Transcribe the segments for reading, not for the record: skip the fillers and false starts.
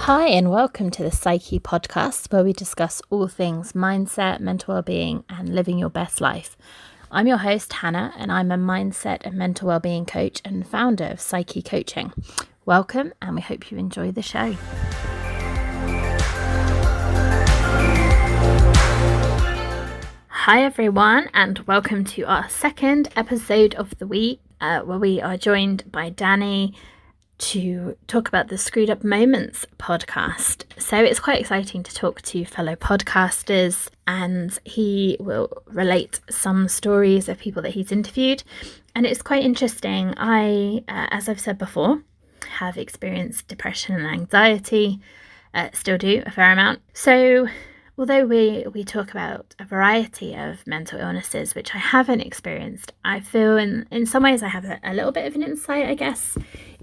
Hi and welcome to the Psykhe podcast, where we discuss all things mindset, mental well-being and living your best life. I'm your host Hannah and I'm a mindset and mental well-being coach and founder of Psykhe Coaching. Welcome and we hope you enjoy the show. Hi everyone and welcome to our second episode of the week where we are joined by Danny to talk about the Screwed Up Moments podcast. So it's quite exciting to talk to fellow podcasters, and he will relate some stories of people that he's interviewed, and it's quite interesting. I, as I've said before, have experienced depression and anxiety, still do a fair amount. So although we talk about a variety of mental illnesses, which I haven't experienced, I feel in some ways I have a little bit of an insight, I guess,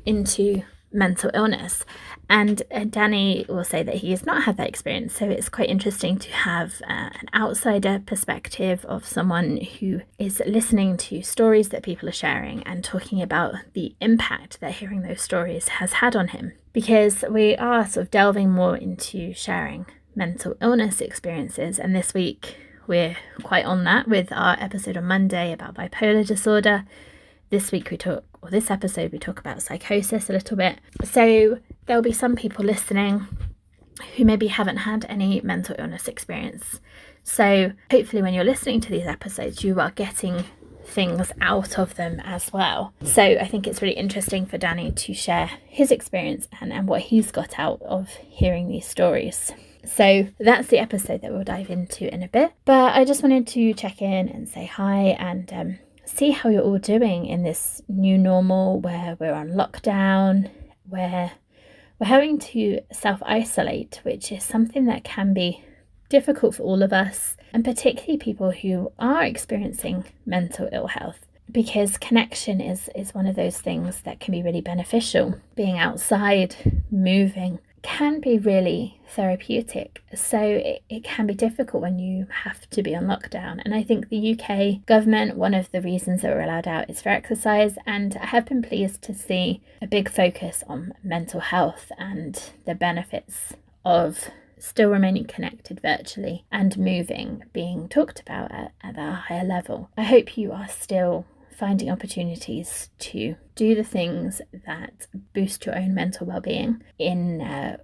into mental illness. And Danny will say that he has not had that experience. So it's quite interesting to have an outsider perspective of someone who is listening to stories that people are sharing and talking about the impact that hearing those stories has had on him. Because we are sort of delving more into sharing mental illness experiences, and this week we're quite on that with our episode on Monday about bipolar disorder. This episode we talk about psychosis a little bit. So there'll be some people listening who maybe haven't had any mental illness experience. So hopefully when you're listening to these episodes, you are getting things out of them as well. So I think it's really interesting for Danny to share his experience and what he's got out of hearing these stories. So that's the episode that we'll dive into in a bit. But I just wanted to check in and say hi and see how you're all doing in this new normal where we're on lockdown, where we're having to self-isolate, which is something that can be difficult for all of us, and particularly people who are experiencing mental ill health, because connection is one of those things that can be really beneficial. Being outside, moving, can be really therapeutic. So it can be difficult when you have to be on lockdown. And I think the UK government, one of the reasons that we're allowed out is for exercise. And I have been pleased to see a big focus on mental health and the benefits of still remaining connected virtually and moving being talked about at a higher level. I hope you are still finding opportunities to do the things that boost your own mental well-being in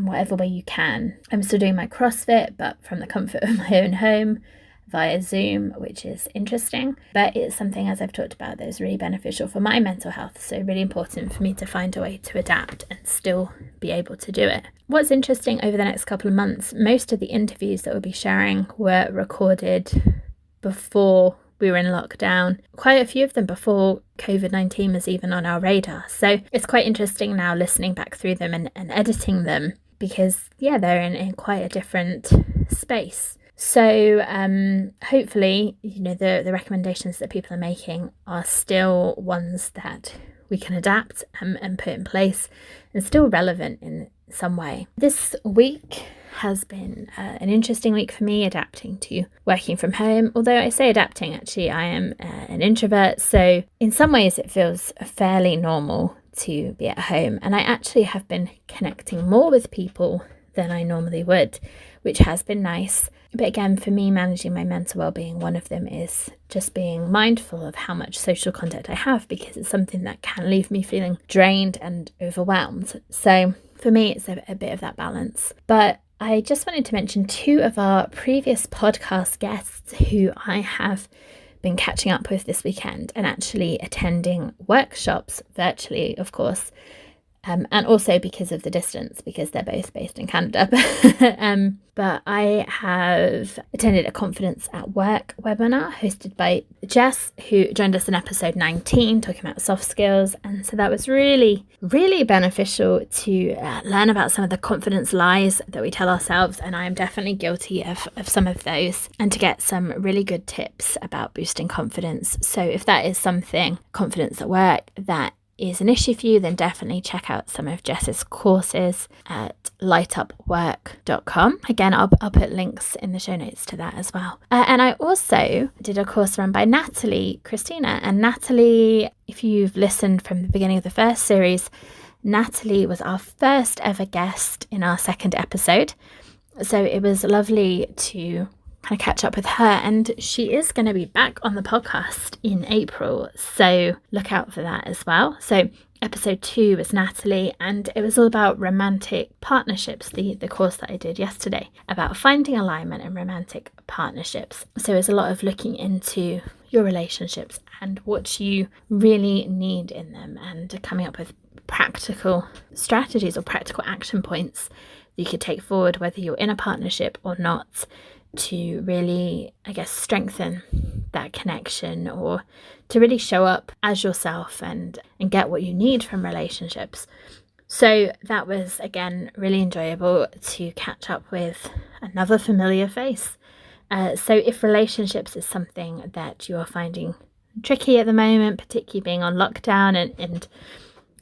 whatever way you can. I'm still doing my CrossFit, but from the comfort of my own home via Zoom, which is interesting. But it's something, as I've talked about, that is really beneficial for my mental health. So really important for me to find a way to adapt and still be able to do it. What's interesting over the next couple of months, most of the interviews that we'll be sharing were recorded before we were in lockdown, quite a few of them before COVID-19 was even on our radar. So it's quite interesting now listening back through them and editing them, because they're in quite a different space. So hopefully, the recommendations that people are making are still ones that we can adapt and put in place and still relevant in some way. This week has been an interesting week for me, adapting to working from home. Although I say adapting, actually I am an introvert, so in some ways it feels fairly normal to be at home, and I actually have been connecting more with people than I normally would, which has been nice. But again, for me, managing my mental well-being, one of them is just being mindful of how much social contact I have, because it's something that can leave me feeling drained and overwhelmed. So for me, it's a bit of that balance. But I just wanted to mention two of our previous podcast guests who I have been catching up with this weekend and actually attending workshops virtually, of course, and also because of the distance, because they're both based in Canada. But I have attended a Confidence at Work webinar hosted by Jess, who joined us in episode 19 talking about soft skills. And so that was really, really beneficial to learn about some of the confidence lies that we tell ourselves. And I am definitely guilty of some of those, and to get some really good tips about boosting confidence. So if that is something, confidence at work, that is an issue for you, then definitely check out some of Jess's courses at lightupwork.com. Again, I'll put links in the show notes to that as well. And I also did a course run by Natalie Christina. And Natalie, if you've listened from the beginning of the first series, Natalie was our first ever guest in our second episode. So it was lovely to kind of catch up with her, and she is going to be back on the podcast in April, so look out for that as well. So episode 2 was Natalie, and it was all about romantic partnerships, the course that I did yesterday about finding alignment in romantic partnerships. So there's a lot of looking into your relationships and what you really need in them, and coming up with practical strategies or practical action points that you could take forward, whether you're in a partnership or not, to really, I guess, strengthen that connection, or to really show up as yourself and get what you need from relationships. So that was, again, really enjoyable to catch up with another familiar face. So if relationships is something that you are finding tricky at the moment, particularly being on lockdown and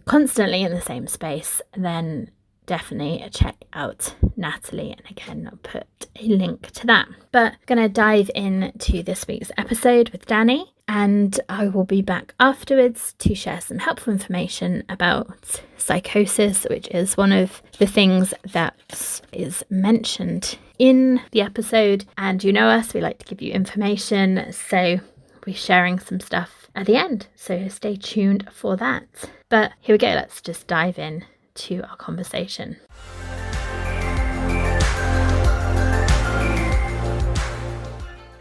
constantly in the same space, then definitely check out Natalie, and again I'll put a link to that. But I'm going to dive into this week's episode with Danny, and I will be back afterwards to share some helpful information about psychosis, which is one of the things that is mentioned in the episode. And you know us, we like to give you information, so we're sharing some stuff at the end, so stay tuned for that. But here we go, let's just dive in to our conversation.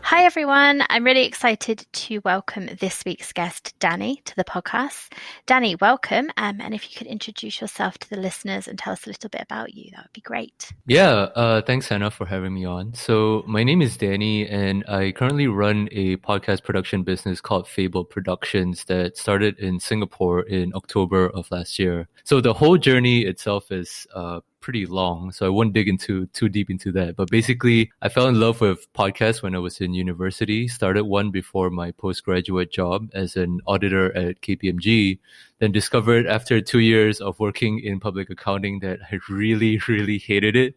Hi everyone, I'm really excited to welcome this week's guest, Danny, to the podcast. Danny, welcome, and if you could introduce yourself to the listeners and tell us a little bit about you, that would be great. Yeah, thanks Hannah for having me on. So my name is Danny, and I currently run a podcast production business called Fable Productions that started in Singapore in October of last year. So the whole journey itself is pretty long, so I won't dig too deep into that. But basically, I fell in love with podcasts when I was in university. Started one before my postgraduate job as an auditor at KPMG. Then discovered after 2 years of working in public accounting that I really, really hated it.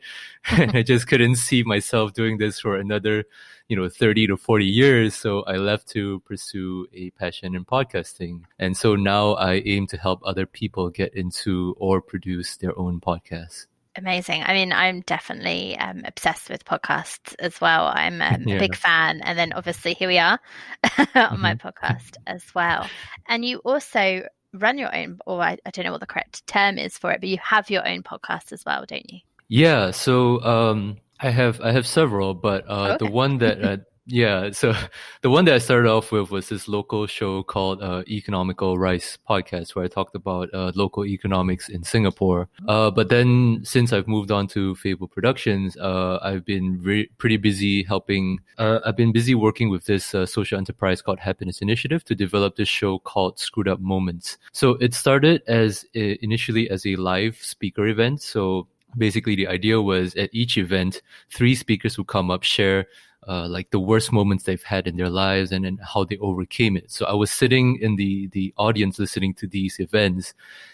And I just couldn't see myself doing this for another, 30 to 40 years. So I left to pursue a passion in podcasting. And so now I aim to help other people get into or produce their own podcasts. Amazing. I mean, I'm definitely obsessed with podcasts as well. I'm a big fan. And then obviously here we are on my podcast as well. And you also run your own, or I don't know what the correct term is for it, but you have your own podcast as well, don't you? Yeah. So I have several, but the one that so the one that I started off with was this local show called Economical Rice Podcast, where I talked about local economics in Singapore. But then since I've moved on to Fable Productions, I've been pretty busy helping. I've been busy working with this social enterprise called Happiness Initiative to develop this show called Screwed Up Moments. So it started initially as a live speaker event. So basically the idea was at each event, 3 speakers would come up, share like the worst moments they've had in their lives and how they overcame it. So I was sitting in the audience listening to these events,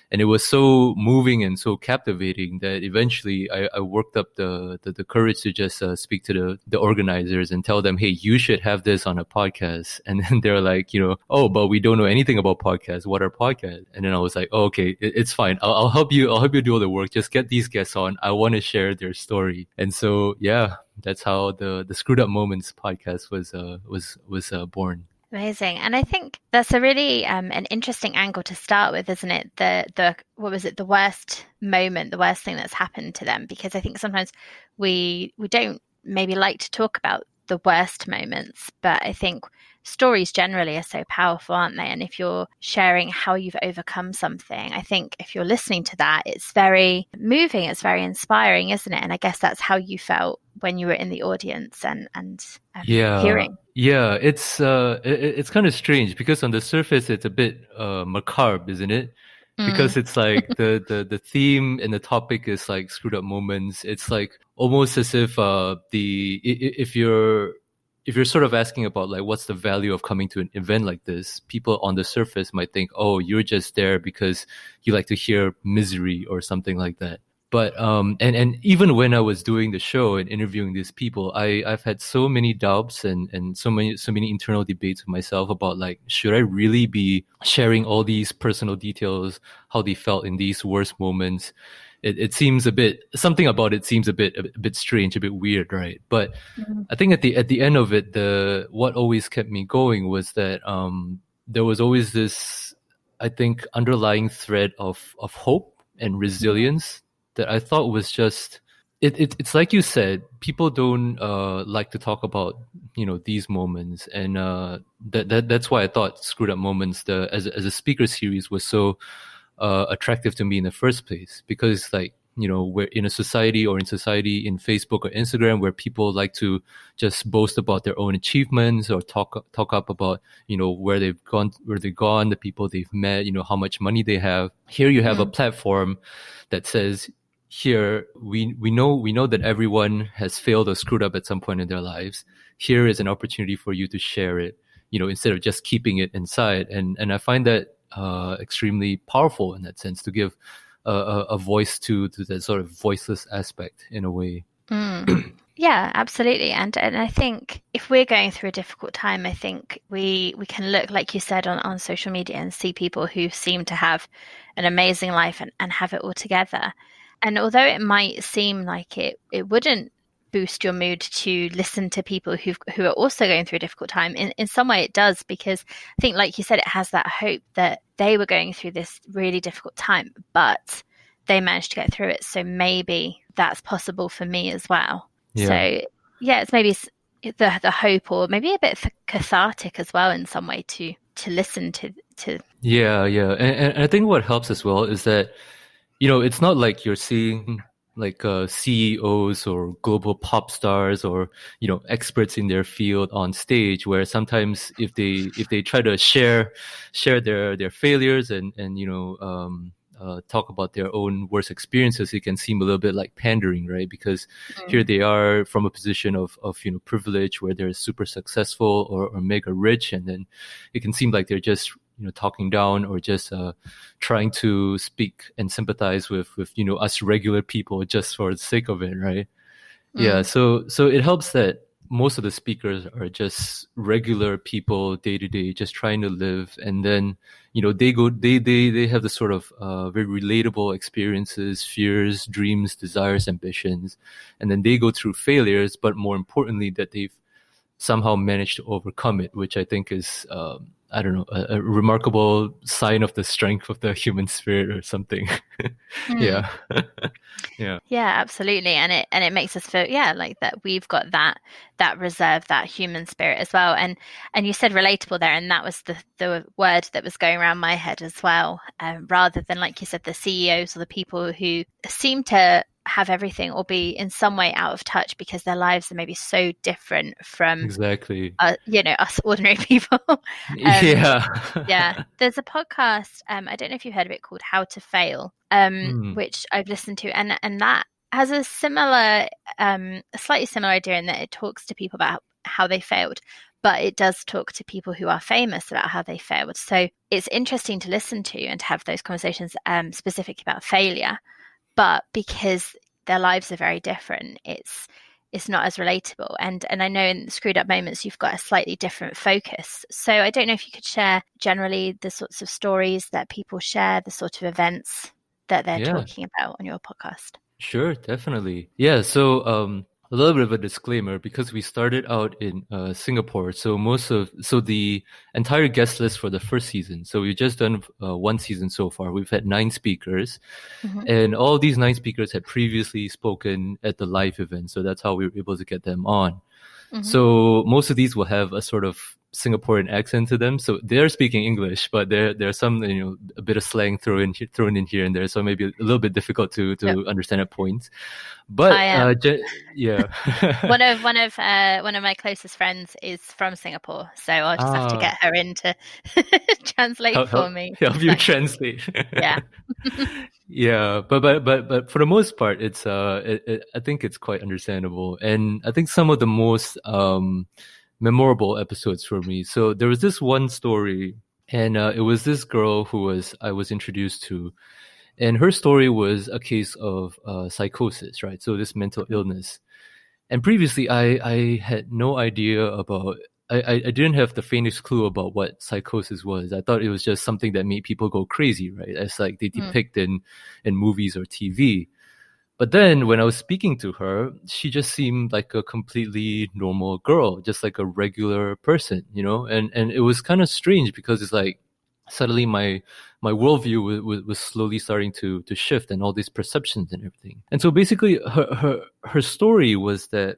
and it was so moving and so captivating that eventually I worked up the courage to just speak to the organizers and tell them, hey, you should have this on a podcast. And then they're like, oh, but we don't know anything about podcasts. What are podcasts? And then I was like, oh, okay, it's fine. I'll help you. I'll help you do all the work. Just get these guests on. I want to share their story. And so, yeah, that's how the Screwed Up Moments podcast was born. Amazing. And I think that's a really an interesting angle to start with, isn't it? The what was it? The worst moment, the worst thing that's happened to them, because I think sometimes we don't maybe like to talk about the worst moments, but I think stories generally are so powerful, aren't they? And if you're sharing how you've overcome something, I think if you're listening to that, it's very moving, it's very inspiring, isn't it? And I guess that's how you felt when you were in the audience and hearing. Yeah, it's kind of strange because on the surface it's a bit macabre, isn't it? Because it's like the theme and the topic is like screwed up moments. It's like almost as if if you're sort of asking about like what's the value of coming to an event like this, people on the surface might think, oh, you're just there because you like to hear misery or something like that. But and even when I was doing the show and interviewing these people, I've had so many doubts and so many internal debates with myself about, like, should I really be sharing all these personal details, how they felt in these worst moments? It seems something about it seems a bit strange, a bit weird, right? But I think at the end of it, what always kept me going was that there was always this, I think, underlying thread of hope and resilience that I thought was just it's like you said, people don't like to talk about, these moments, and that's why I thought Screwed Up Moments, as a speaker series, was so attractive to me in the first place, because, like, we're in a society, in Facebook or Instagram, where people like to just boast about their own achievements or talk up about, where they've gone, the people they've met, how much money they have. Here you have a platform that says, here we know that everyone has failed or screwed up at some point in their lives. Here is an opportunity for you to share it, instead of just keeping it inside. And I find that extremely powerful in that sense, to give a voice to that sort of voiceless aspect in a way. Yeah, absolutely. And I think if we're going through a difficult time, I think we can look, like you said, on social media and see people who seem to have an amazing life and have it all together. And although it might seem like it wouldn't boost your mood to listen to people who are also going through a difficult time, in some way it does, because I think, like you said, it has that hope that they were going through this really difficult time, but they managed to get through it. So maybe that's possible for me as well. Yeah. So yeah, it's maybe the hope, or maybe a bit cathartic as well in some way to listen to. Yeah. And I think what helps as well is that, it's not like you're seeing like CEOs or global pop stars or, experts in their field on stage, where sometimes if they try to share their failures and talk about their own worst experiences, it can seem a little bit like pandering, right? Because here they are from a position of privilege, where they're super successful or mega rich, and then it can seem like they're just talking down, or just trying to speak and sympathize with us regular people just for the sake of it, right? Yeah, so it helps that most of the speakers are just regular people, day to day, just trying to live, and then they have the sort of very relatable experiences, fears, dreams, desires, ambitions, and then they go through failures, but more importantly, that they've somehow managed to overcome it, which I think is I don't know, a remarkable sign of the strength of the human spirit or something. Yeah. Yeah, absolutely. And it makes us feel, like that we've got that reserve, that human spirit as well. And you said relatable there, and that was the word that was going around my head as well, rather than, like you said, the CEOs or the people who seem to have everything or be in some way out of touch because their lives are maybe so different from exactly us ordinary people. Yeah, there's a podcast, I don't know if you've heard of it, called How to Fail, which I've listened to, and that has a slightly similar idea, in that it talks to people about how they failed, but it does talk to people who are famous about how they failed. So it's interesting to listen to and to have those conversations specifically about failure. But because their lives are very different, it's not as relatable. And I know in Screwed Up Moments, you've got a slightly different focus. So I don't know if you could share generally the sorts of stories that people share, the sort of events that they're talking about on your podcast. Sure, definitely. Yeah, so a little bit of a disclaimer, because we started out in Singapore, so the entire guest list for the first season, so we've just done one season so far. We've had 9 speakers, and all of these 9 speakers had previously spoken at the live event, so that's how we were able to get them on. So most of these will have a sort of Singaporean accent to them, so they're speaking English, but there's some a bit of slang thrown in here and there, so maybe a little bit difficult to understand at points. But yeah, one of my closest friends is from Singapore, so I'll just have to get her in to translate for me. Help you translate. Yeah. Yeah, but for the most part, it's I think it's quite understandable, and I think some of the most memorable episodes for me. So there was this one story, and it was this girl who I was introduced to, And her story was a case of psychosis, right? So this mental illness. And previously, I had no idea about. I didn't have the faintest clue about what psychosis was. I thought it was just something that made people go crazy, right? As like they depict in movies or TV. But then when I was speaking to her, she just seemed like a completely normal girl, just like a regular person, you know? And it was kind of strange because it's like suddenly my worldview was slowly starting to shift and all these perceptions and everything. And so basically her story was that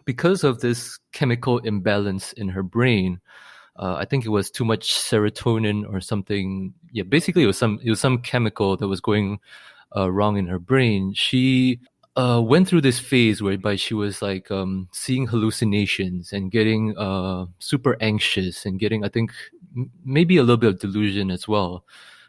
because of this chemical imbalance in her brain, I think it was too much serotonin or something. Yeah, basically it was some chemical that was going wrong in her brain. She went through this phase whereby she was like seeing hallucinations and getting super anxious and getting, I think, maybe a little bit of delusion as well.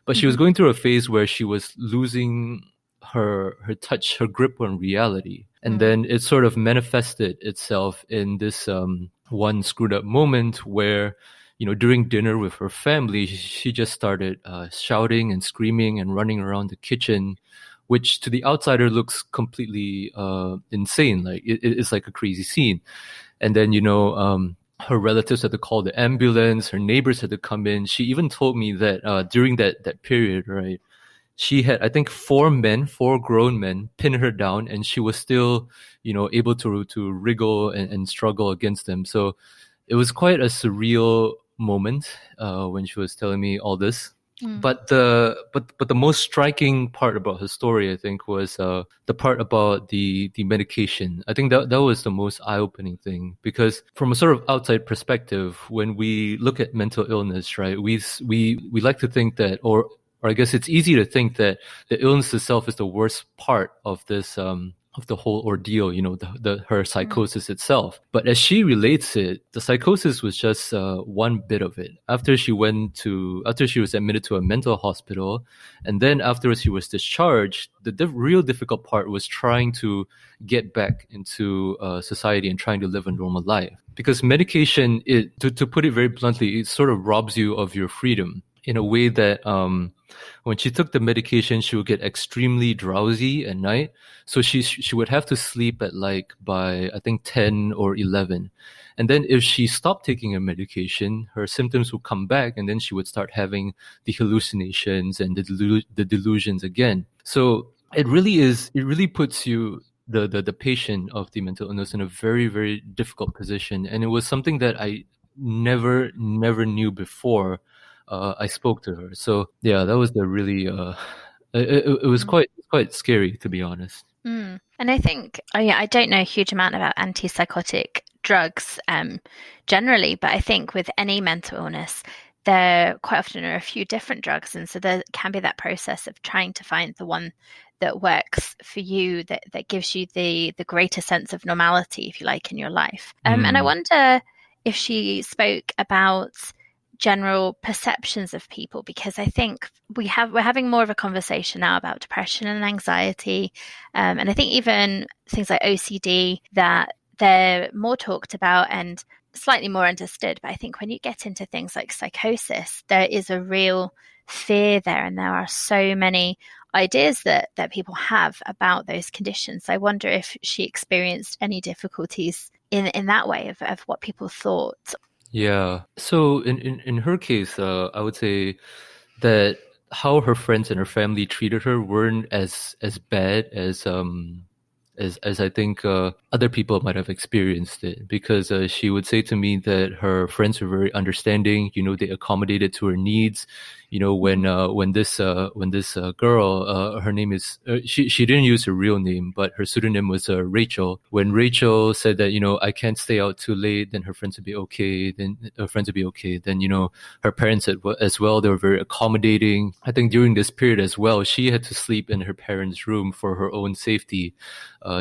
But she was going through a phase where she was losing her touch, her grip on reality. And then it sort of manifested itself in this one screwed up moment where, you know, during dinner with her family, she just started shouting and screaming and running around the kitchen, which to the outsider looks completely insane. Like it's like a crazy scene. And then, you know, her relatives had to call the ambulance. Her neighbors had to come in. She even told me that during that period, right, she had, I think, four grown men, pin her down, and she was still, you know, able to wriggle and struggle against them. So it was quite a surreal moment when she was telling me all this. But the most striking part about her story, I think, was the part about the medication. I think that was the most eye-opening thing, because from a sort of outside perspective, when we look at mental illness, right, we like to think that, or I guess it's easy to think that the illness itself is the worst part of this of the whole ordeal, you know, her psychosis itself. But as she relates it, the psychosis was just one bit of it. After she was admitted to a mental hospital, and then afterwards she was discharged, the real difficult part was trying to get back into society and trying to live a normal life. Because medication, to put it very bluntly, it sort of robs you of your freedom in a way that when she took the medication, she would get extremely drowsy at night. So she would have to sleep at like by, I think, 10 or 11. And then if she stopped taking her medication, her symptoms would come back, and then she would start having the hallucinations and the delusions again. So it really puts you, the patient of the mental illness, in a very, very difficult position. And it was something that I never knew before I spoke to her. So yeah, that was the really it was quite scary, to be honest. And I think I don't know a huge amount about antipsychotic drugs generally, but I think with any mental illness, there quite often are a few different drugs, and so there can be that process of trying to find the one that works for you, that gives you the greater sense of normality, if you like, in your life. And I wonder if she spoke about general perceptions of people, because I think we're having more of a conversation now about depression and anxiety, and I think even things like OCD, that they're more talked about and slightly more understood. But I think when you get into things like psychosis, there is a real fear there, and there are so many ideas that people have about those conditions. I wonder if she experienced any difficulties in that way of what people thought. Yeah. So in her case, I would say that how her friends and her family treated her weren't as bad as I think other people might have experienced it, because she would say to me that her friends were very understanding. You know, they accommodated to her needs. You know, when this girl, her name is she didn't use her real name, but her pseudonym was Rachel. When Rachel said that, you know, I can't stay out too late, then her friends would be okay. Then her friends would be okay. Then, you know, her parents as well, they were very accommodating. I think during this period as well, she had to sleep in her parents' room for her own safety,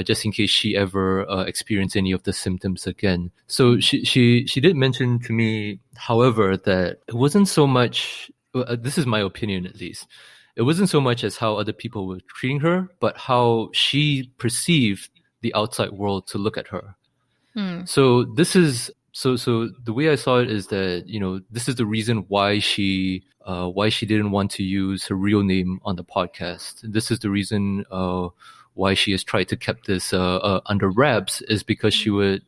just in case she ever experienced any of the symptoms again. So she did mention to me, however, that it wasn't so much. This is my opinion, at least. It wasn't so much as how other people were treating her, but how she perceived the outside world to look at her. So this is So the way I saw it is that, this is the reason why she didn't want to use her real name on the podcast. This is the reason why she has tried to keep this under wraps, is because she was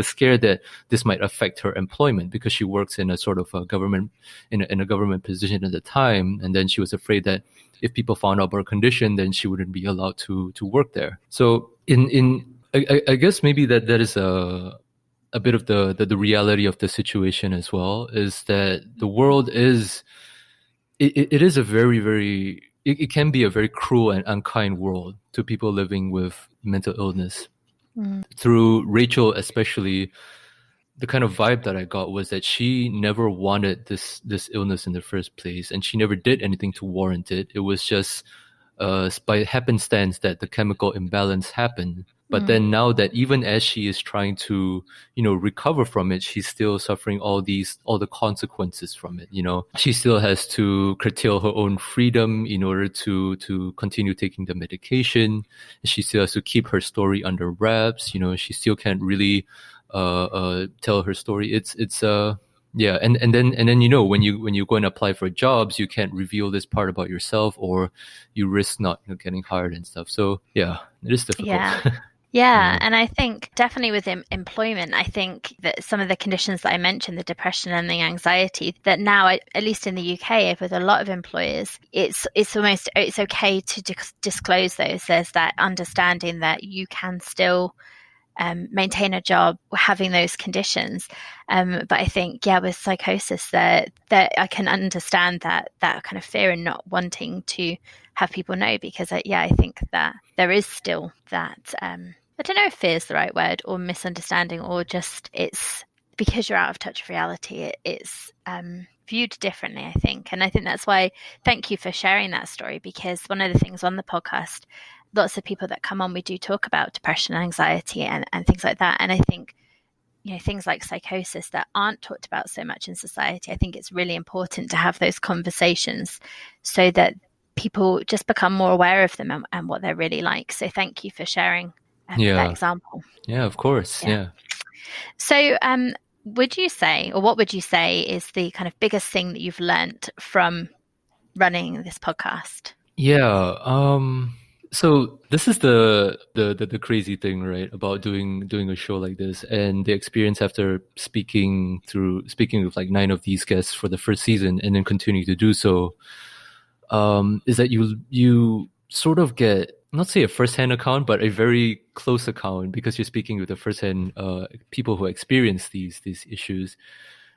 scared that this might affect her employment, because she works in a sort of a government in a government position at the time, and then she was afraid that if people found out about her condition, then she wouldn't be allowed to work there. So I guess maybe that is a bit of the reality of the situation as well, is that the world is it is a very, very it can be a very cruel and unkind world to people living with mental illness. Through Rachel especially, the kind of vibe that I got was that she never wanted this illness in the first place, and she never did anything to warrant it. It was just by happenstance that the chemical imbalance happened. But then now that even as she is trying to, recover from it, she's still suffering all the consequences from it. She still has to curtail her own freedom in order to continue taking the medication. She still has to keep her story under wraps. She still can't really tell her story. Yeah, and then when you go and apply for jobs, you can't reveal this part about yourself, or you risk not getting hired and stuff. So yeah, it is difficult. Yeah, and I think definitely with employment, I think that some of the conditions that I mentioned, the depression and the anxiety, that now, at least in the UK, with a lot of employers, it's okay to disclose those. There's that understanding that you can still maintain a job having those conditions. But I think, with psychosis, that I can understand that kind of fear and not wanting to have people know, because I think that there is still that, I don't know if fear is the right word, or misunderstanding, or just it's because you're out of touch with reality, it's viewed differently, I think. And I think that's why, thank you for sharing that story, because one of the things on the podcast, lots of people that come on, we do talk about depression and anxiety and things like that. And I think, things like psychosis that aren't talked about so much in society, I think it's really important to have those conversations so that people just become more aware of them and what they're really like. So thank you for sharing that example. Yeah, of course. Yeah. So would you say, or what would you say is the kind of biggest thing that you've learned from running this podcast? Yeah. So this is the crazy thing, right, about doing a show like this, and the experience after speaking with like 9 of these guests for the first season, and then continuing to do so, is that you sort of get, not say a first-hand account, but a very close account, because you're speaking with the first-hand people who experience these issues.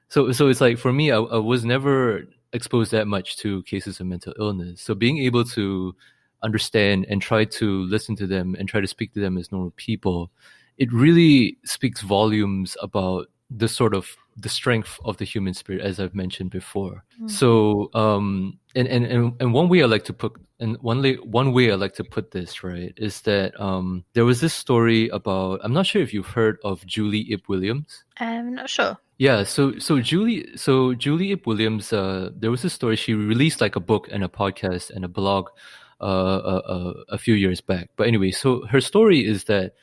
So it's like, for me, I was never exposed that much to cases of mental illness. So being able to understand and try to listen to them and try to speak to them as normal people, it really speaks volumes about the strength of the human spirit, as I've mentioned before. So and one way I like to put this, right, is that there was this story about, I'm not sure if you've heard of Julie Yip Williams. I'm not sure. Yeah, so Julie Yip Williams, there was this story. She released like a book and a podcast and a blog a few years back. But anyway, so her story is that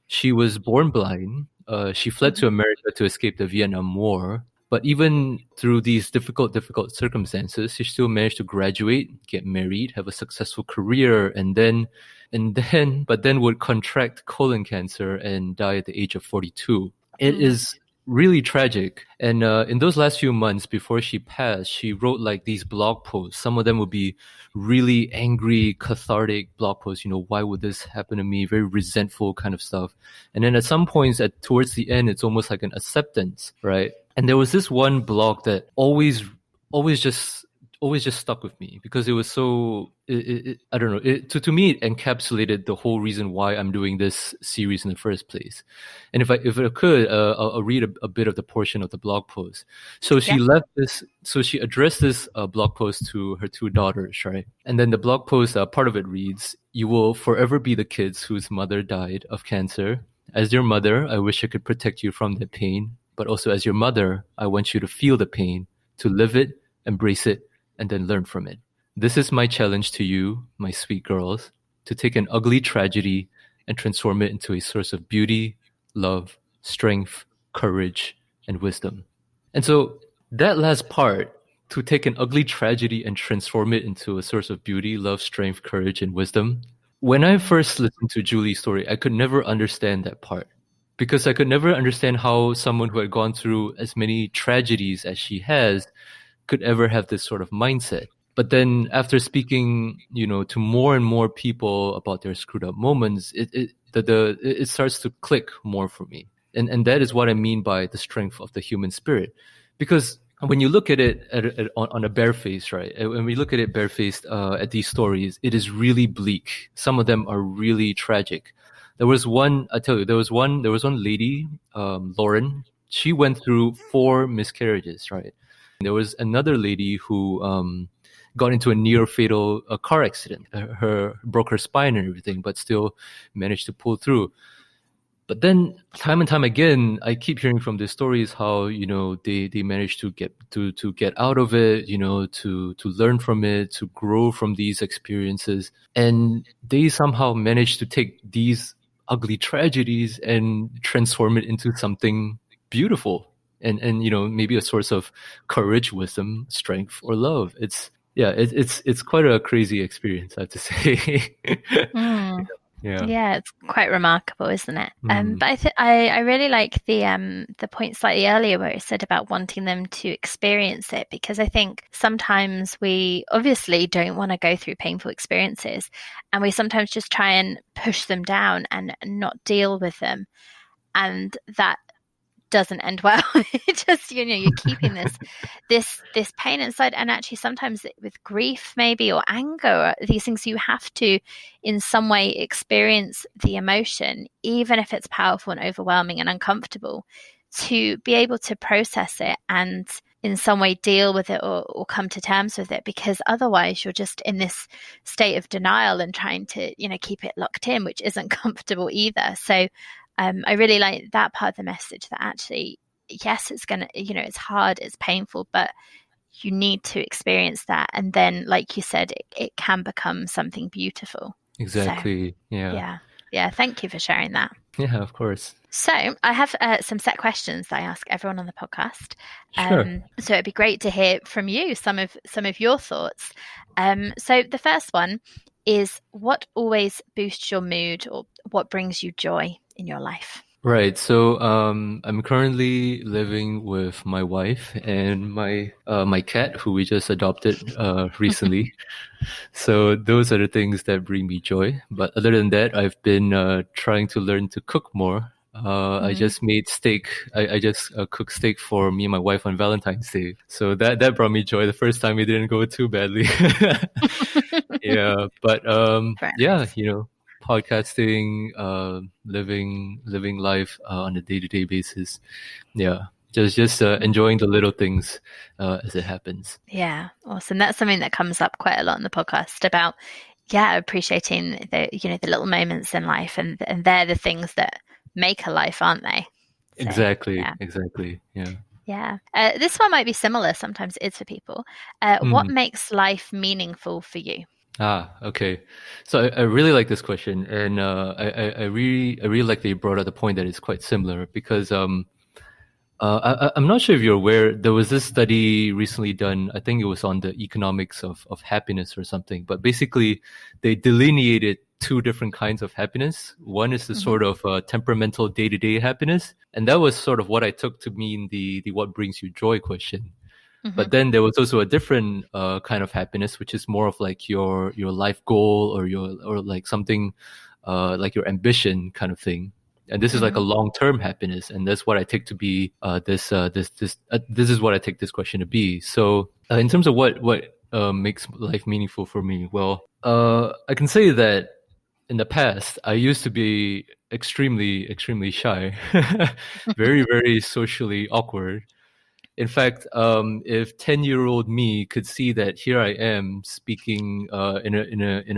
she was born blind. She fled to America to escape the Vietnam War. But even through these difficult circumstances, she still managed to graduate, get married, have a successful career, but then would contract colon cancer and die at the age of 42. It is really tragic. And in those last few months before she passed, she wrote like these blog posts. Some of them would be really angry, cathartic blog posts. Why would this happen to me? Very resentful kind of stuff. And then at some points, towards the end, it's almost like an acceptance, right? And there was this one blog that always just stuck with me, because it was so, I don't know, to me, it encapsulated the whole reason why I'm doing this series in the first place. And if I could, I'll read a bit of the portion of the blog post. So she she addressed this blog post to her 2 daughters, right? And then the blog post, part of it reads, "You will forever be the kids whose mother died of cancer. As your mother, I wish I could protect you from that pain. But also as your mother, I want you to feel the pain, to live it, embrace it, and then learn from it. This is my challenge to you, my sweet girls, to take an ugly tragedy and transform it into a source of beauty, love, strength, courage, and wisdom. And so that last part, to take an ugly tragedy and transform it into a source of beauty, love, strength, courage, and wisdom. When I first listened to Julie's story, I could never understand that part, because I could never understand how someone who had gone through as many tragedies as she has could ever have this sort of mindset. But then after speaking, to more and more people about their screwed up moments, it starts to click more for me. And that is what I mean by the strength of the human spirit. Because when you look at it on a bare-faced, right? When we look at it barefaced at these stories, it is really bleak. Some of them are really tragic. There was one lady, Lauren. She went through 4 miscarriages, right? There was another lady who got into a near fatal car accident. Her broke her spine and everything, but still managed to pull through. But then time and time again, I keep hearing from these stories how, they managed to get out of it, to learn from it, to grow from these experiences. And they somehow managed to take these ugly tragedies and transform it into something beautiful and maybe a source of courage, wisdom, strength, or love. It's quite a crazy experience, I have to say. Yeah, it's quite remarkable, isn't it? But I really like the point slightly earlier where it said about wanting them to experience it, because I think sometimes we obviously don't want to go through painful experiences, and we sometimes just try and push them down and not deal with them, and that doesn't end well. It just, you're keeping this pain inside. And actually sometimes with grief maybe, or anger, these things, you have to in some way experience the emotion, even if it's powerful and overwhelming and uncomfortable, to be able to process it and in some way deal with it or come to terms with it, because otherwise you're just in this state of denial and trying to, keep it locked in, which isn't comfortable either. So I really like that part of the message, that actually, yes, it's going to, it's hard, it's painful, but you need to experience that. And then, like you said, it can become something beautiful. Exactly. So, yeah. Thank you for sharing that. Yeah, of course. So I have some set questions that I ask everyone on the podcast. Sure. So it'd be great to hear from you some of your thoughts. So the first one is, what always boosts your mood, or what brings you joy in your life? Right. So I'm currently living with my wife and my cat, who we just adopted recently. So those are the things that bring me joy. But other than that, I've been trying to learn to cook more. I just made steak. I just cooked steak for me and my wife on Valentine's Day. So that brought me joy. The first time it didn't go too badly. Yeah. But Nice. podcasting, living life on a day-to-day basis. Yeah. Just enjoying the little things as it happens. Yeah, awesome. That's something that comes up quite a lot in the podcast about, appreciating the little moments in life, and they're the things that make a life, aren't they? So, Exactly. yeah. Exactly. Yeah. Yeah. This one might be similar. Sometimes it is for people. What makes life meaningful for you? Okay. So I really like this question, and I really like that you brought up the point that it's quite similar, because I'm not sure if you're aware, there was this study recently done. I think it was on the economics of happiness or something. But basically, they delineated 2 different kinds of happiness. One is the sort of temperamental day-to-day happiness, and that was sort of what I took to mean the what brings you joy question. But then there was also a different kind of happiness, which is more of like your life goal, or like something like your ambition kind of thing. And this is like a long-term happiness, and that's what I take to be this is what I take this question to be. So in terms of what makes life meaningful for me, well, I can say that in the past I used to be extremely shy, very very socially awkward. In fact, if 10-year-old me could see that here I am speaking in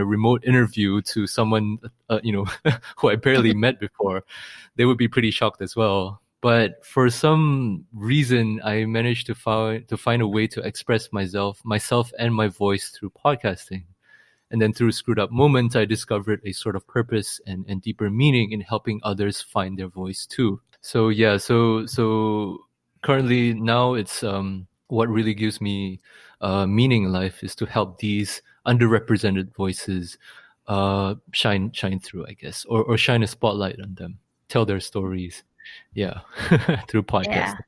a remote interview to someone who I barely met before, they would be pretty shocked as well. But for some reason, I managed to find a way to express myself and my voice through podcasting. And then through Screwed Up Moments, I discovered a sort of purpose and deeper meaning in helping others find their voice too. So yeah, so currently now it's what really gives me meaning in life is to help these underrepresented voices shine through, I guess, or shine a spotlight on them, tell their stories, through podcasting.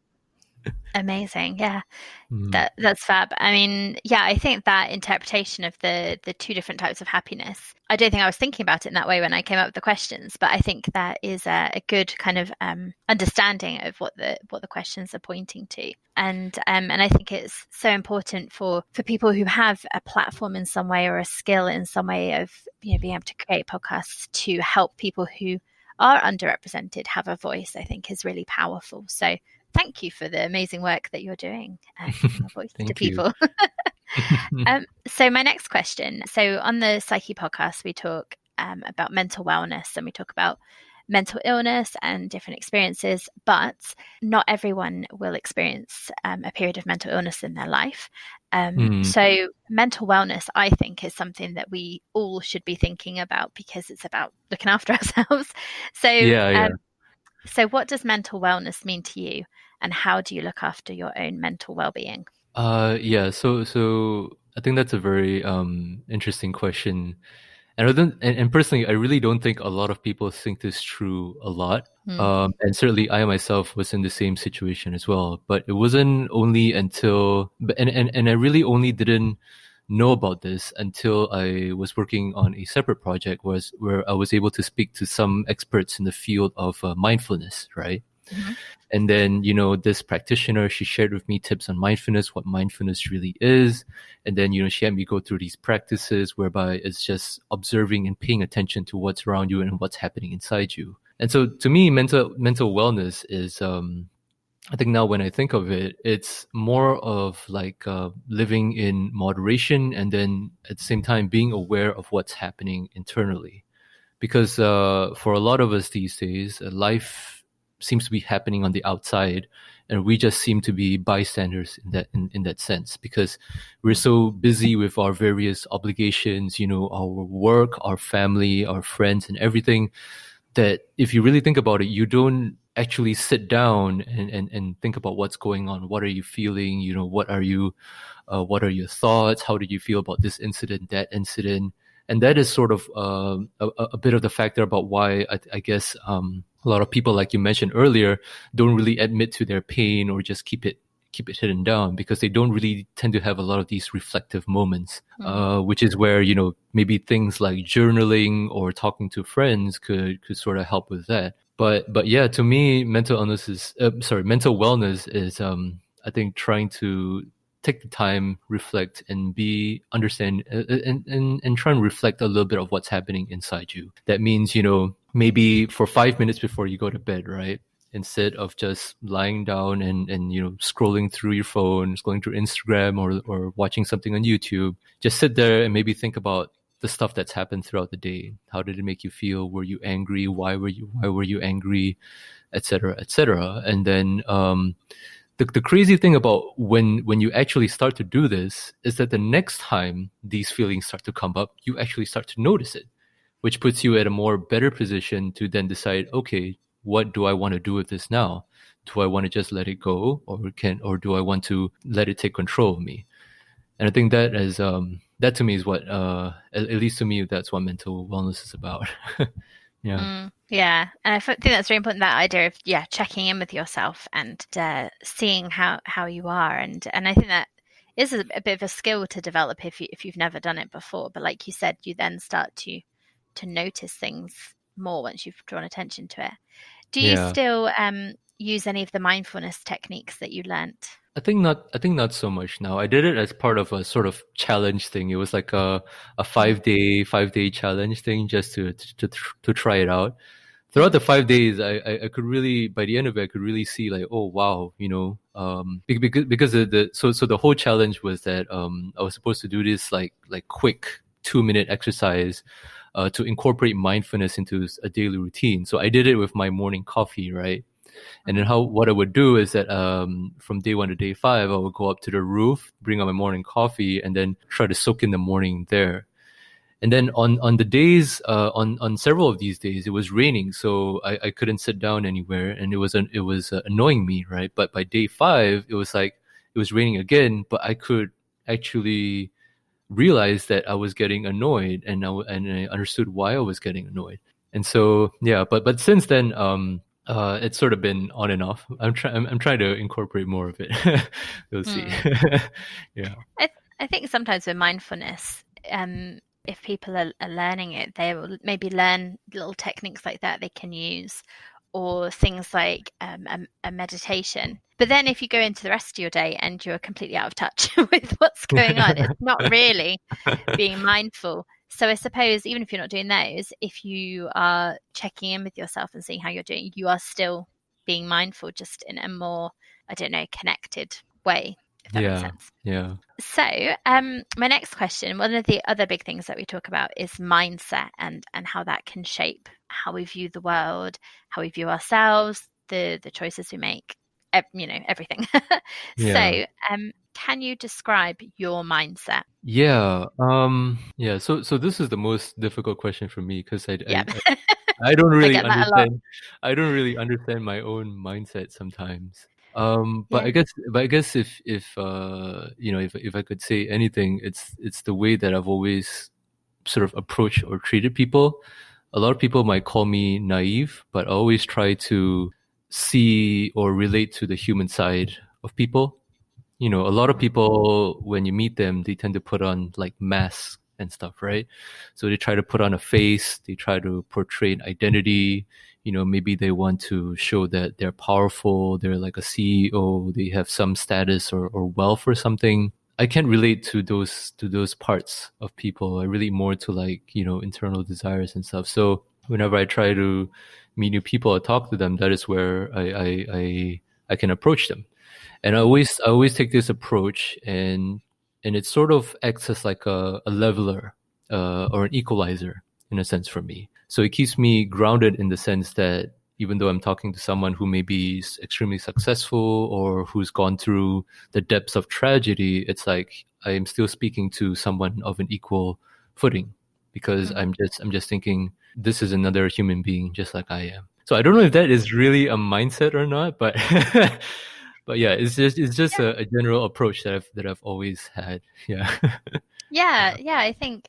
Amazing. Yeah. That's fab. I mean, yeah, I think that interpretation of the two different types of happiness, I don't think I was thinking about it in that way when I came up with the questions, but I think that is a good kind of understanding of what the questions are pointing to. And I think it's so important for people who have a platform in some way or a skill in some way of being able to create podcasts to help people who are underrepresented have a voice, I think is really powerful. So thank you for the amazing work that you're doing, giving a voice to people. So my next question. So on the Psykhe podcast, we talk about mental wellness and we talk about mental illness and different experiences, but not everyone will experience a period of mental illness in their life. So mental wellness, I think, is something that we all should be thinking about because it's about looking after ourselves. So so what does mental wellness mean to you, and how do you look after your own mental well-being? So I think that's a very interesting question. And personally, I really don't think a lot of people think this through a lot. And certainly I myself was in the same situation as well. But it wasn't only until, and I really only didn't know about this until I was working on a separate project where I was able to speak to some experts in the field of mindfulness, right? And then, this practitioner, she shared with me tips on mindfulness, what mindfulness really is. And then, she had me go through these practices whereby it's just observing and paying attention to what's around you and what's happening inside you. And so to me, mental wellness is, I think now when I think of it, it's more of like living in moderation and then at the same time being aware of what's happening internally. Because for a lot of us these days, life seems to be happening on the outside, and we just seem to be bystanders in that sense, because we're so busy with our various obligations, our work, our family, our friends, and everything, that if you really think about it, you don't actually sit down and think about what's going on. What are you feeling? What are your thoughts? How did you feel about this incident, that incident? And that is sort of a bit of the factor about why I guess a lot of people, like you mentioned earlier, don't really admit to their pain or just keep it hidden down, because they don't really tend to have a lot of these reflective moments, which is where, maybe things like journaling or talking to friends could sort of help with that. But yeah, to me, mental wellness is, I think, trying to take the time, reflect, and understand and try and reflect a little bit of what's happening inside you. That means, maybe for 5 minutes before you go to bed, right? Instead of just lying down and scrolling through your phone, scrolling through Instagram or watching something on YouTube, just sit there and maybe think about the stuff that's happened throughout the day. How did it make you feel? Were you angry? Why were you angry? Etc. etc. And then the crazy thing about when you actually start to do this is that the next time these feelings start to come up, you actually start to notice it, which puts you at a more better position to then decide, okay, what do I want to do with this now? Do I want to just let it go, or do I want to let it take control of me? And I think that is that to me is what at least to me, that's what mental wellness is about. Yeah, and I think that's very important, that idea of checking in with yourself and seeing how you are, and I think that is a bit of a skill to develop if you've never done it before. But like you said, you then start to notice things more once you've drawn attention to it. Do you still use any of the mindfulness techniques that you learnt? I think not so much now. I did it as part of a sort of challenge thing. It was like a 5-day challenge thing, just to try it out. Throughout the 5 days, I could really, by the end of it, I could really see like, oh wow, because the whole challenge was that I was supposed to do this like quick 2-minute exercise to incorporate mindfulness into a daily routine. So I did it with my morning coffee, right? And then what I would do is that from day 1 to day 5, I would go up to the roof, bring out my morning coffee, and then try to soak in the morning there. And then on the days, on several of these days, it was raining, so I couldn't sit down anywhere, and it was annoying me, right? But by day 5, it was like it was raining again, but I could actually realize that I was getting annoyed, and I understood why I was getting annoyed. And so but since then, it's sort of been on and off. I'm trying to incorporate more of it. We'll see. Yeah. I think sometimes with mindfulness, if people are learning it, they will maybe learn little techniques like that they can use, or things like a meditation. But then if you go into the rest of your day and you're completely out of touch with what's going on, it's not really being mindful. So I suppose even if you're not doing those, if you are checking in with yourself and seeing how you're doing, you are still being mindful, just in a more, connected way, if that makes sense. Yeah. So my next question, one of the other big things that we talk about is mindset, and how that can shape how we view the world, how we view ourselves, the choices we make, everything. So can you describe your mindset? Yeah. So this is the most difficult question for me, because I don't really understand. I don't really understand my own mindset sometimes. But I guess if if I could say anything, it's the way that I've always sort of approached or treated people. A lot of people might call me naive, but I always try to see or relate to the human side of people. A lot of people, when you meet them, they tend to put on like masks and stuff, right? So they try to put on a face, they try to portray an identity. Maybe they want to show that they're powerful, they're like a CEO, they have some status or wealth or something. I can't relate to those parts of people. I relate more to like, internal desires and stuff. So whenever I try to meet new people or talk to them, that is where I can approach them. And I always take this approach, and it sort of acts as like a leveler or an equalizer in a sense for me. So it keeps me grounded in the sense that even though I'm talking to someone who may be extremely successful or who's gone through the depths of tragedy, it's like I am still speaking to someone of an equal footing, because I'm just thinking this is another human being just like I am. So I don't know if that is really a mindset or not, but but yeah, it's just a general approach that I've always had. Yeah. Yeah. I think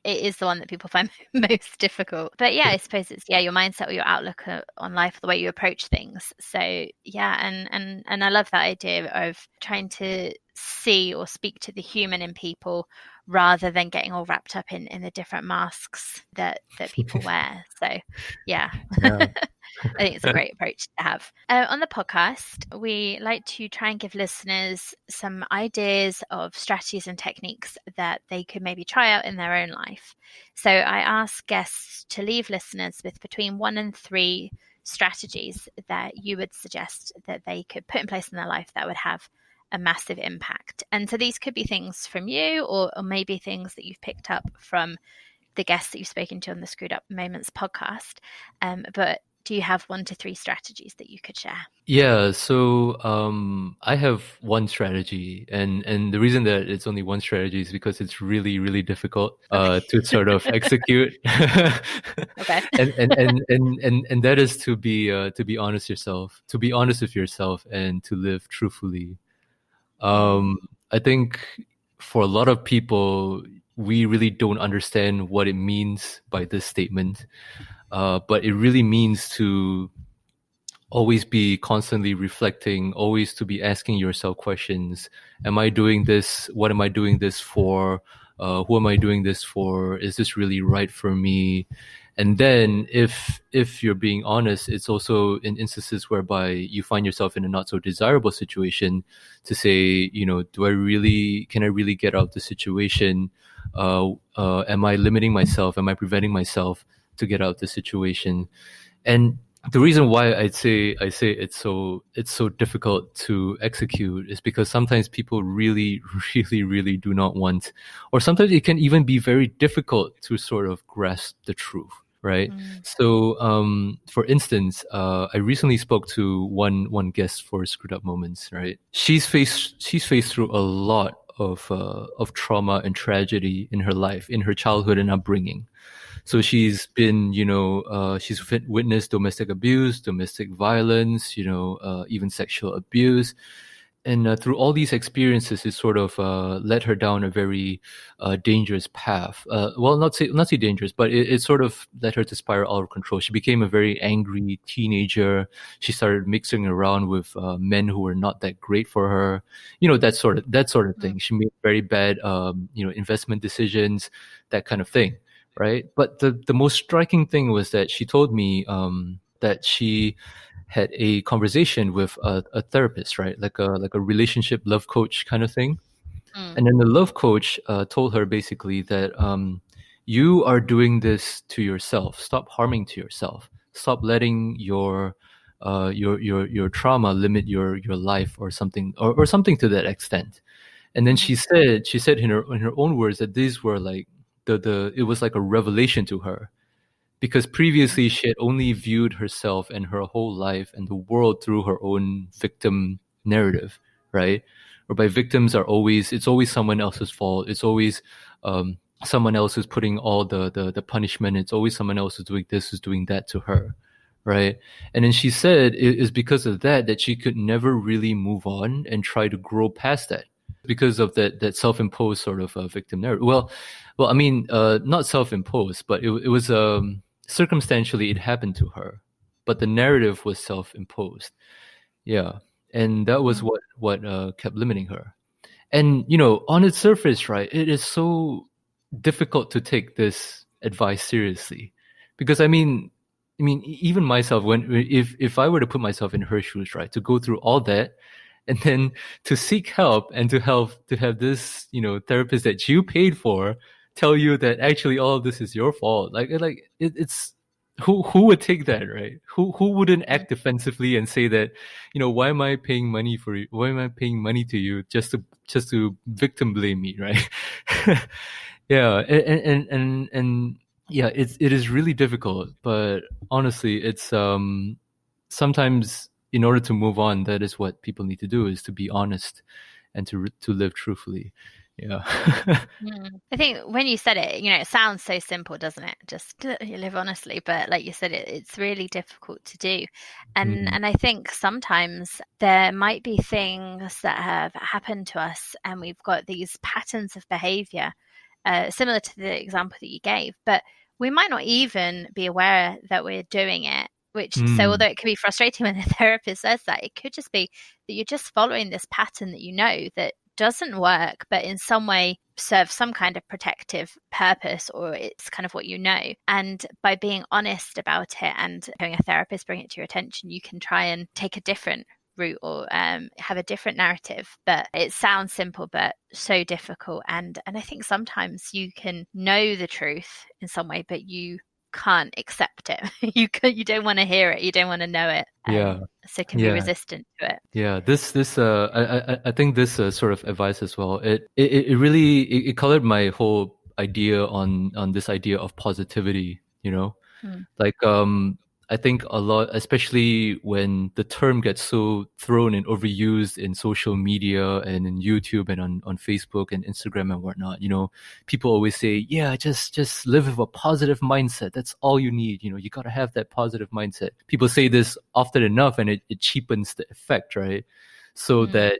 it is the one that people find most difficult. But I suppose it's your mindset or your outlook on life, the way you approach things. So and I love that idea of trying to see or speak to the human in people, rather than getting all wrapped up in the different masks that people wear. So I think it's a great approach to have. On the podcast, we like to try and give listeners some ideas of strategies and techniques that they could maybe try out in their own life. So I ask guests to leave listeners with between 1 and 3 strategies that you would suggest that they could put in place in their life that would have a massive impact. And so these could be things from you, or maybe things that you've picked up from the guests that you've spoken to on the Screwed Up Moments podcast. But do you have 1 to 3 strategies that you could share? Yeah, so I have one strategy, and the reason that it's only one strategy is because it's really, really difficult to sort of execute. Okay. and that is to be honest with yourself, and to live truthfully. I think for a lot of people, we really don't understand what it means by this statement. But it really means to always be constantly reflecting, always to be asking yourself questions. Am I doing this? What am I doing this for? Who am I doing this for? Is this really right for me? And then if you're being honest, it's also in instances whereby you find yourself in a not so desirable situation, to say, can I really get out of the situation? Am I limiting myself? Am I preventing myself to get out of the situation? And the reason why I say it's so difficult to execute is because sometimes people really, really, really do not want, or sometimes it can even be very difficult to sort of grasp the truth, right? So, for instance, I recently spoke to one guest for Screwed Up Moments, right? She's faced through a lot of trauma and tragedy in her life, in her childhood and upbringing. So she's been, she's witnessed domestic abuse, domestic violence, even sexual abuse. And through all these experiences, it sort of led her down a very dangerous path. Well, not say dangerous, but it sort of led her to spiral out of control. She became a very angry teenager. She started mixing around with men who were not that great for her. That sort of thing. She made very bad, investment decisions, that kind of thing, right? But the most striking thing was that she told me that she had a conversation with a therapist, right? Like a relationship love coach kind of thing. And then the love coach told her basically that you are doing this to yourself. Stop harming to yourself. Stop letting your trauma limit your life or something or something to that extent. And then she said in her own words that these were like it was like a revelation to her. Because previously she had only viewed herself and her whole life and the world through her own victim narrative, right? Whereby victims it's always someone else's fault. It's always someone else who's putting all the punishment. It's always someone else who's doing this, who's doing that to her, right? And then she said it is because of that she could never really move on and try to grow past that. Because of that self-imposed sort of victim narrative. Well, I mean, not self-imposed, but it was circumstantially it happened to her, but the narrative was self-imposed. Yeah. And that was what kept limiting her. And, on its surface, right, it is so difficult to take this advice seriously. Because I mean, even myself, if I were to put myself in her shoes, right, to go through all that, and then to seek help and to have this, therapist that you paid for tell you that actually all of this is your fault. It's who would take that, right? Who wouldn't act defensively and say that, why am I paying money for you? Why am I paying money to you just to victim blame me, right? Yeah, and yeah, it is really difficult, but honestly, it's sometimes in order to move on, that is what people need to do, is to be honest and to live truthfully. Yeah. I think when you said it, it sounds so simple, doesn't it? Just you live honestly, but like you said, it's really difficult to do. And I think sometimes there might be things that have happened to us and we've got these patterns of behavior, similar to the example that you gave, but we might not even be aware that we're doing it. So although it can be frustrating when the therapist says that, it could just be that you're just following this pattern that that doesn't work, but in some way serves some kind of protective purpose, or it's kind of what you know. And by being honest about it and having a therapist bring it to your attention, you can try and take a different route or have a different narrative. But it sounds simple, but so difficult. And I think sometimes you can know the truth in some way, but you can't accept it. You don't want to hear it. You don't want to know it. So it can be resistant to it. Yeah. This I think this sort of advice as well. It really colored my whole idea on this idea of positivity. Like I think a lot, especially when the term gets so thrown and overused in social media and in YouTube and on Facebook and Instagram and whatnot, people always say, yeah, just live with a positive mindset. That's all you need. You got to have that positive mindset. People say this often enough and it cheapens the effect, right? So that,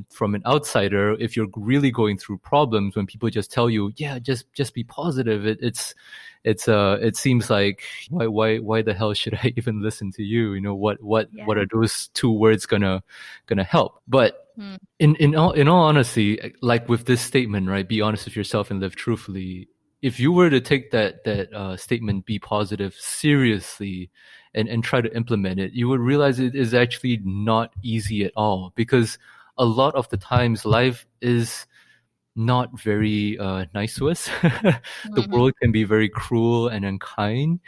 from an outsider, if you're really going through problems, when people just tell you, yeah, just be positive, it seems like why the hell should I even listen to you? What are those two words gonna help? But in all honesty, like with this statement, right? Be honest with yourself and live truthfully. If you were to take that statement, be positive, seriously, and try to implement it, you would realize it is actually not easy at all, because a lot of the times life is not very nice to us. The world can be very cruel and unkind.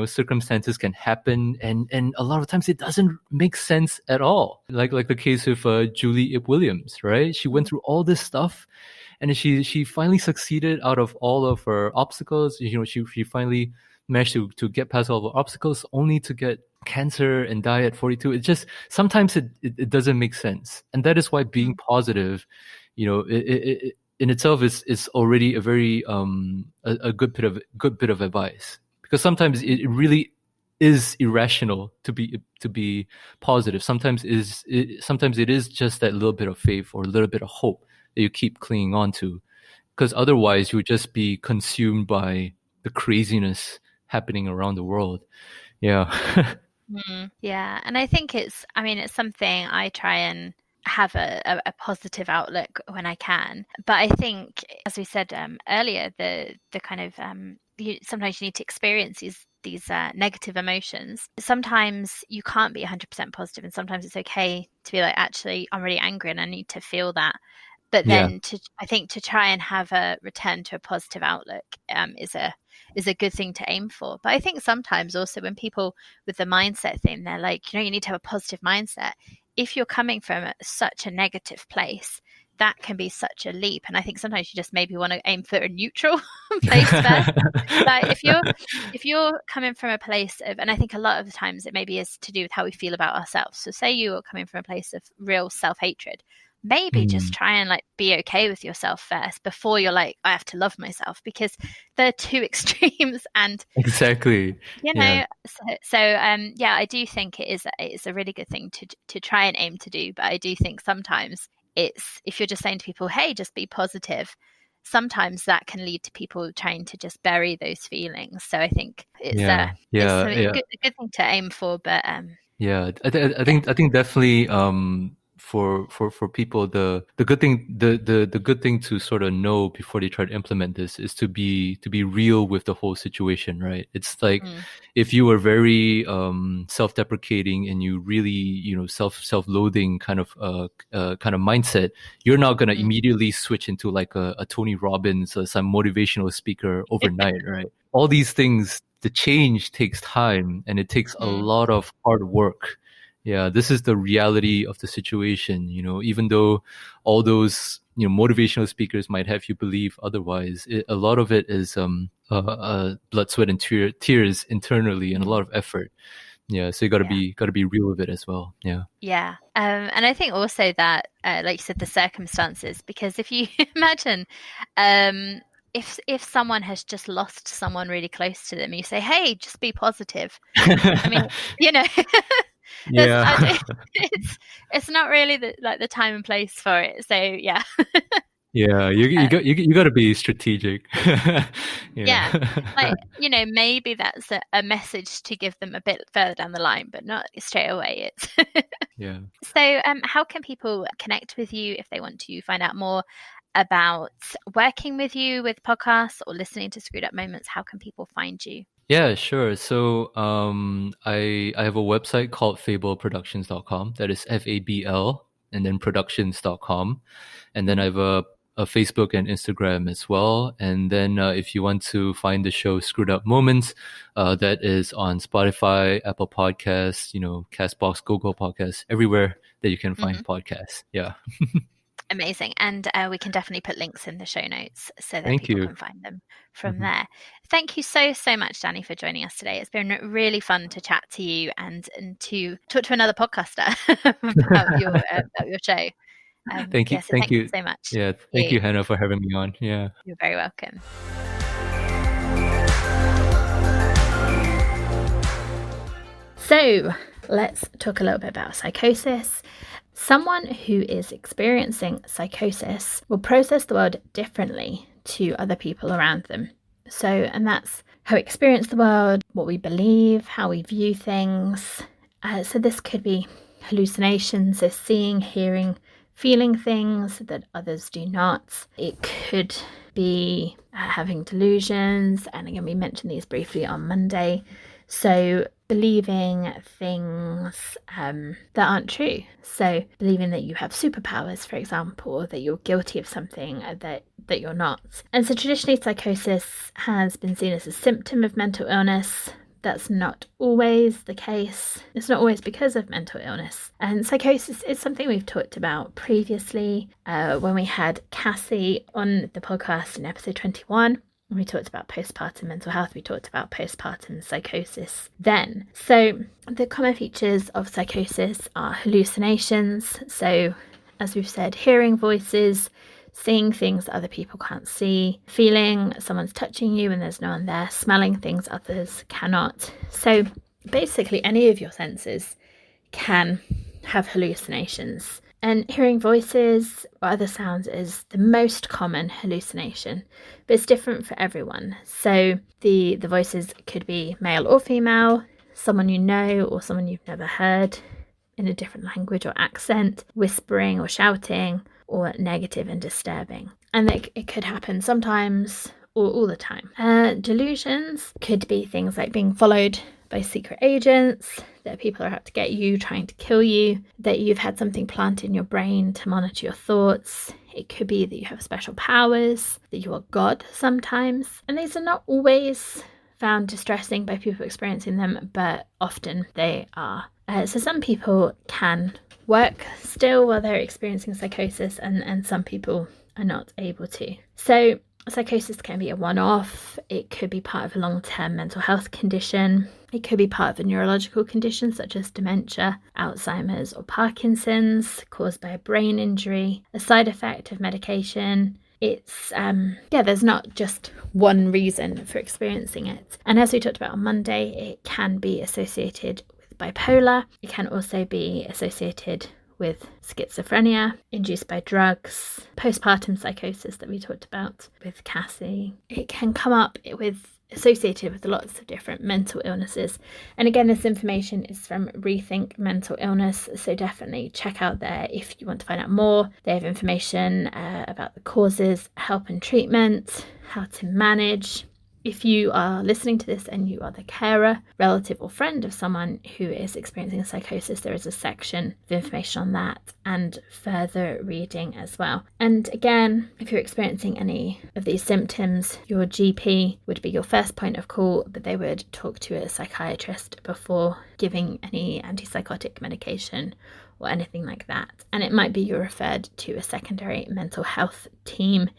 Circumstances can happen, and a lot of times it doesn't make sense at all. Like the case of Julie Yip Williams, right? She went through all this stuff, and she finally succeeded out of all of her obstacles. She finally managed to get past all the obstacles, only to get cancer and die at 42. It just sometimes it doesn't make sense, and that is why being positive it in itself is already a very a good bit of advice, because sometimes it really is irrational to be positive. Sometimes it is just that little bit of faith or a little bit of hope that you keep clinging on to, because otherwise you would just be consumed by the craziness happening around the world. Yeah. Yeah, and I think it's something I try and have a positive outlook when I can. But I think, as we said earlier, the kind of sometimes you need to experience these negative emotions. Sometimes you can't be 100% positive, and sometimes it's okay to be like, actually, I'm really angry and I need to feel that. But then I think to try and have a return to a positive outlook is a good thing to aim for. But I think sometimes also when people with the mindset thing, they're like, you need to have a positive mindset. If you're coming from such a negative place, that can be such a leap. And I think sometimes you just maybe want to aim for a neutral place first. Like if you're coming from a place of, and I think a lot of the times it maybe is to do with how we feel about ourselves. So say you are coming from a place of real self-hatred, maybe just try and be okay with yourself first before you're like, I have to love myself, because they're two extremes. And exactly, so I do think it's a really good thing to try and aim to do. But I do think sometimes if you're just saying to people, hey, just be positive, sometimes that can lead to people trying to just bury those feelings. So I think it's a good thing to aim for. But I think definitely for people, the good thing to sort of know before they try to implement this is to be real with the whole situation, right? It's like if you are very self-deprecating and you really self-loathing kind of mindset, you're not gonna immediately switch into like a Tony Robbins or some motivational speaker overnight, right? All these things, the change takes time and it takes a lot of hard work. Yeah, this is the reality of the situation. Even though all those motivational speakers might have you believe otherwise, a lot of it is blood, sweat, and tears internally, and a lot of effort. Yeah, so you got to be real with it as well. Yeah. And I think also that, like you said, the circumstances, because if you imagine, if someone has just lost someone really close to them, you say, hey, just be positive. I mean, it's not really the time and place for it. So yeah. Yeah, you got to be strategic. Maybe that's a message to give them a bit further down the line, but not straight away. Yeah. So how can people connect with you if they want to find out more about working with you with podcasts or listening to Screwed Up Moments? How can people find you? Yeah, sure. So I have a website called fableproductions.com. That is FABL and then productions.com. And then I have a Facebook and Instagram as well. And then if you want to find the show Screwed Up Moments, that is on Spotify, Apple Podcasts, Castbox, Google Podcasts, everywhere that you can find podcasts. Yeah. Amazing. And we can definitely put links in the show notes so that people can find them from there. Thank you so much, Danny, for joining us today. It's been really fun to chat to you and to talk to another podcaster about your show. Thank you so much. Yeah, thank you, Hannah, for having me on. Yeah, you're very welcome. So let's talk a little bit about psychosis. Someone who is experiencing psychosis will process the world differently to other people around them. And that's how we experience the world, what we believe, how we view things. So this could be hallucinations, so seeing, hearing, feeling things that others do not. It could be having delusions, and again, we mentioned these briefly on Monday. So believing things that aren't true. So believing that you have superpowers, for example, or that you're guilty of something that you're not. And so traditionally, psychosis has been seen as a symptom of mental illness. That's not always the case. It's not always because of mental illness. And psychosis is something we've talked about previously when we had Cassie on the podcast in episode 21. We talked about postpartum mental health. We talked about postpartum psychosis then. So the common features of psychosis are hallucinations. So as we've said, hearing voices, seeing things that other people can't see, feeling someone's touching you when there's no one there, smelling things others cannot. So basically any of your senses can have hallucinations. And hearing voices or other sounds is the most common hallucination, but it's different for everyone. So the voices could be male or female, someone you know or someone you've never heard in a different language or accent, whispering or shouting, or negative and disturbing. And it could happen sometimes or all the time. Delusions could be things like being followed by secret agents, that people are out to get you, trying to kill you, that you've had something planted in your brain to monitor your thoughts. It could be that you have special powers, that you are God sometimes. And these are not always found distressing by people experiencing them, but often they are. So some people can work still while they're experiencing psychosis, and some people are not able to. So psychosis can be a one-off. It could be part of a long-term mental health condition. It could be part of a neurological condition such as dementia, Alzheimer's or Parkinson's, caused by a brain injury, a side effect of medication. It's, there's not just one reason for experiencing it. And as we talked about on Monday, it can be associated with bipolar. It can also be associated with schizophrenia induced by drugs, postpartum psychosis that we talked about with Cassie. It can come up associated with lots of different mental illnesses. And again, this information is from Rethink Mental Illness, so definitely check out there if you want to find out more. They have information about the causes, help and treatment, how to manage. If you are listening to this and you are the carer, relative or friend of someone who is experiencing a psychosis, there is a section of information on that and further reading as well. And again, if you're experiencing any of these symptoms, your GP would be your first point of call, but they would talk to a psychiatrist before giving any antipsychotic medication or anything like that. And it might be you're referred to a secondary mental health team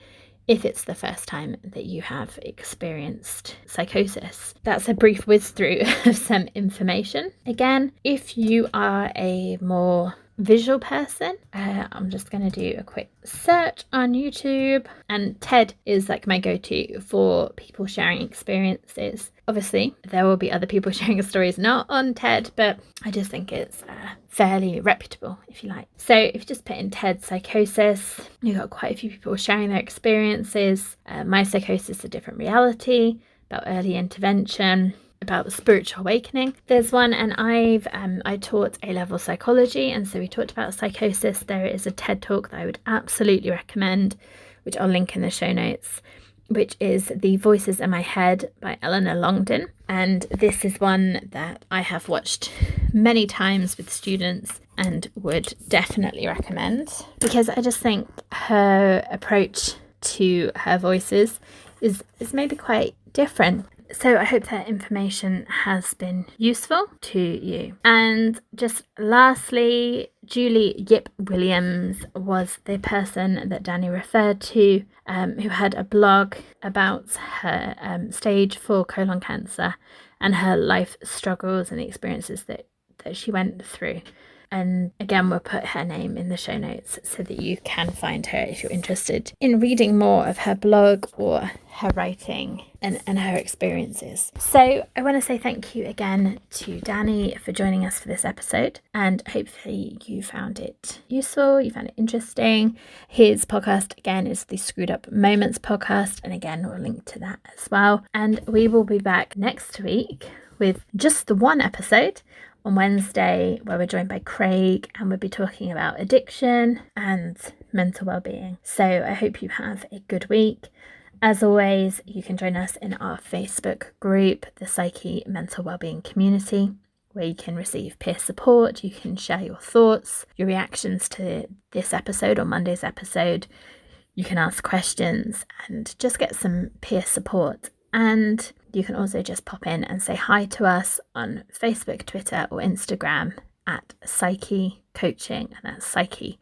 if it's the first time that you have experienced psychosis. That's a brief whiz through of some information. Again, if you are a more visual person, I'm just going to do a quick search on YouTube, and TED is like my go-to for people sharing experiences. Obviously there will be other people sharing stories not on TED, but I just think it's fairly reputable, if you like. So if you just put in TED psychosis, you've got quite a few people sharing their experiences. My psychosis, a different reality, about early intervention, about spiritual awakening. There's one, and I taught A-level psychology, and so we talked about psychosis. There is a TED talk that I would absolutely recommend, which I'll link in the show notes, which is The Voices in My Head by Eleanor Longden. And this is one that I have watched many times with students and would definitely recommend, because I just think her approach to her voices is maybe quite different. So I hope that information has been useful to you. And just lastly, Julie Yip Williams was the person that Danny referred to, who had a blog about her stage 4 colon cancer and her life struggles and the experiences that she went through. And again, we'll put her name in the show notes so that you can find her if you're interested in reading more of her blog or her writing and her experiences. So I want to say thank you again to Danny for joining us for this episode, and hopefully you found it useful, you found it interesting. His podcast again is the Screwed Up Moments podcast, and again we'll link to that as well. And we will be back next week with just the one episode on Wednesday, where we're joined by Craig, and we'll be talking about addiction and mental well-being. So I hope you have a good week. As always, you can join us in our Facebook group, the Psykhe Mental Wellbeing Community, where you can receive peer support. You can share your thoughts, your reactions to this episode or Monday's episode. You can ask questions and just get some peer support. And you can also just pop in and say hi to us on Facebook, Twitter or Instagram at Psykhe Coaching, and that's Psykhe,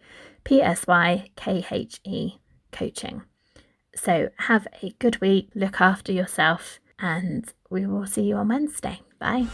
Psykhe Coaching. So have a good week, look after yourself, and we will see you on Wednesday. Bye.